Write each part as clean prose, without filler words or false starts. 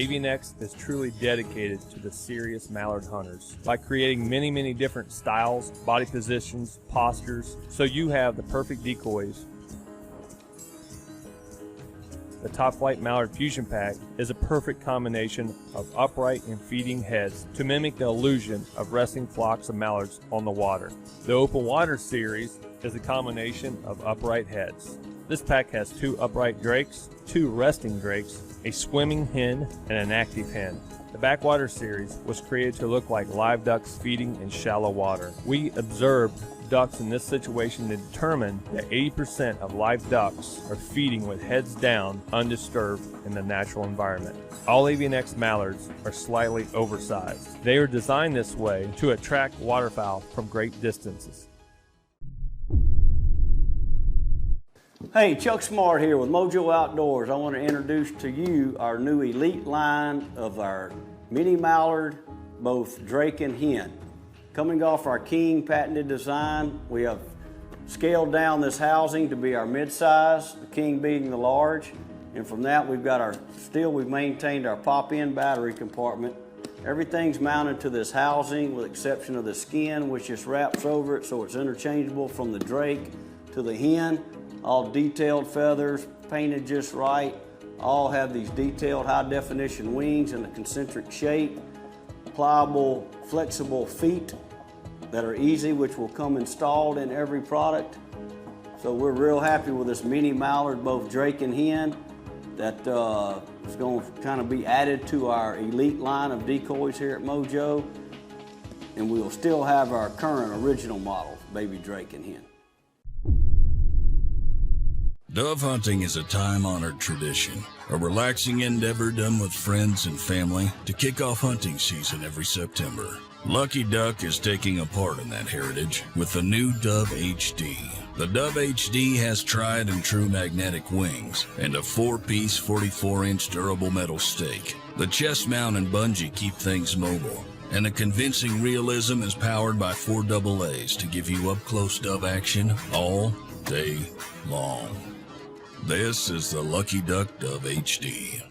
AvianX is truly dedicated to the serious mallard hunters by creating many different styles, body positions, postures, so you have the perfect decoys. The Topflight Mallard Fusion Pack is a perfect combination of upright and feeding heads to mimic the illusion of resting flocks of mallards on the water. The Open Water series is a combination of upright heads. This pack has 2 upright drakes, 2 resting drakes, a swimming hen, and an active hen. The Backwater series was created to look like live ducks feeding in shallow water. We observed ducks in this situation to determine that 80% of live ducks are feeding with heads down, undisturbed in the natural environment. All AvianX mallards are slightly oversized. They are designed this way to attract waterfowl from great distances. Hey, Chuck Smart here with Mojo Outdoors. I want to introduce to you our new Elite line of our mini mallard, both drake and hen. Coming off our King patented design, we have scaled down this housing to be our mid-size, the King being the large. And from that, we've maintained our pop-in battery compartment. Everything's mounted to this housing with the exception of the skin, which just wraps over it so it's interchangeable from the drake to the hen. All detailed feathers, painted just right. All have these detailed high definition wings in a concentric shape. Pliable, flexible feet that are easy, which will come installed in every product. So we're real happy with this mini mallard, both drake and hen, that is going to kind of be added to our Elite line of decoys here at Mojo. And we'll still have our current original model, baby drake and hen. Dove hunting is a time-honored tradition, a relaxing endeavor done with friends and family to kick off hunting season every September. Lucky Duck is taking a part in that heritage with the new Dove HD. The Dove HD has tried and true magnetic wings and a 4-piece 44-inch durable metal stake. The chest mount and bungee keep things mobile, and the convincing realism is powered by 4 AA's to give you up-close dove action all day long. This is the Lucky Duck Dove HD.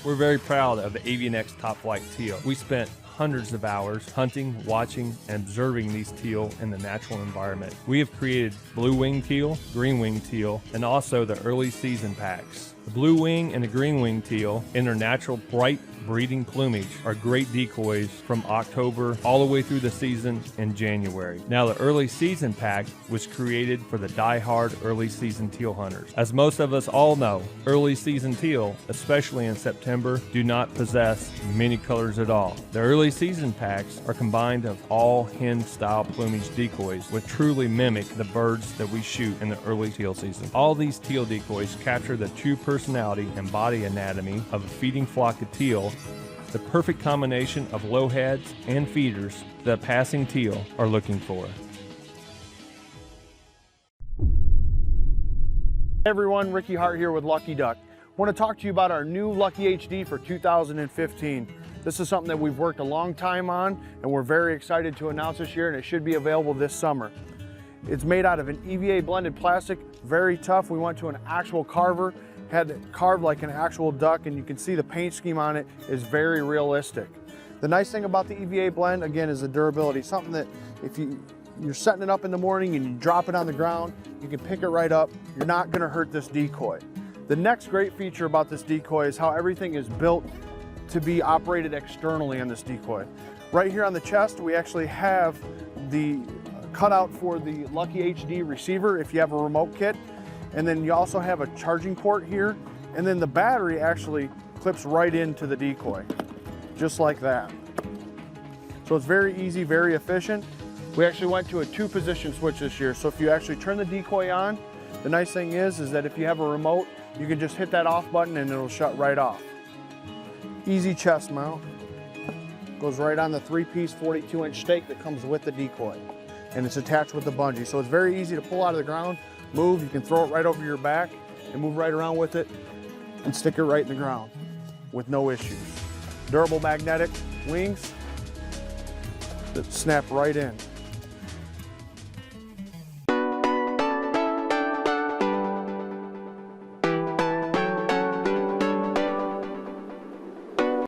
We're very proud of the AvianX Topflight Teal. We spent hundreds of hours hunting, watching, and observing these teal in the natural environment. We have created blue wing teal, green wing teal, and also the early season packs. The blue wing and the green wing teal in their natural bright breeding plumage are great decoys from October all the way through the season in January. Now the early season pack was created for the die-hard early season teal hunters. As most of us all know, early season teal, especially in September, do not possess many colors at all. The early season packs are combined of all hen style plumage decoys which truly mimic the birds that we shoot in the early teal season. All these teal decoys capture the true personality and body anatomy of a feeding flock of teal, the perfect combination of low heads and feeders that passing teal are looking for. Hey everyone, Ricky Hart here with Lucky Duck. I want to talk to you about our new Lucky HD for 2015. This is something that we've worked a long time on and we're very excited to announce this year, and it should be available this summer. It's made out of an EVA blended plastic, very tough. We went to an actual carver, had it carved like an actual duck, and you can see the paint scheme on it is very realistic. The nice thing about the EVA blend, again, is the durability. Something that if you're setting it up in the morning and you drop it on the ground, you can pick it right up. You're not gonna hurt this decoy. The next great feature about this decoy is how everything is built to be operated externally on this decoy. Right here on the chest, we actually have the cutout for the Lucky HD receiver if you have a remote kit. And then you also have a charging port here, and then the battery actually clips right into the decoy, just like that. So it's very easy, very efficient. We actually went to a 2-position switch this year, so if you actually turn the decoy on, the nice thing is that if you have a remote, you can just hit that off button and it'll shut right off. Easy chest mount. Goes right on the 3-piece 42-inch stake that comes with the decoy, and it's attached with the bungee. So it's very easy to pull out of the ground, move, you can throw it right over your back and move right around with it and stick it right in the ground with no issues. Durable magnetic wings that snap right in.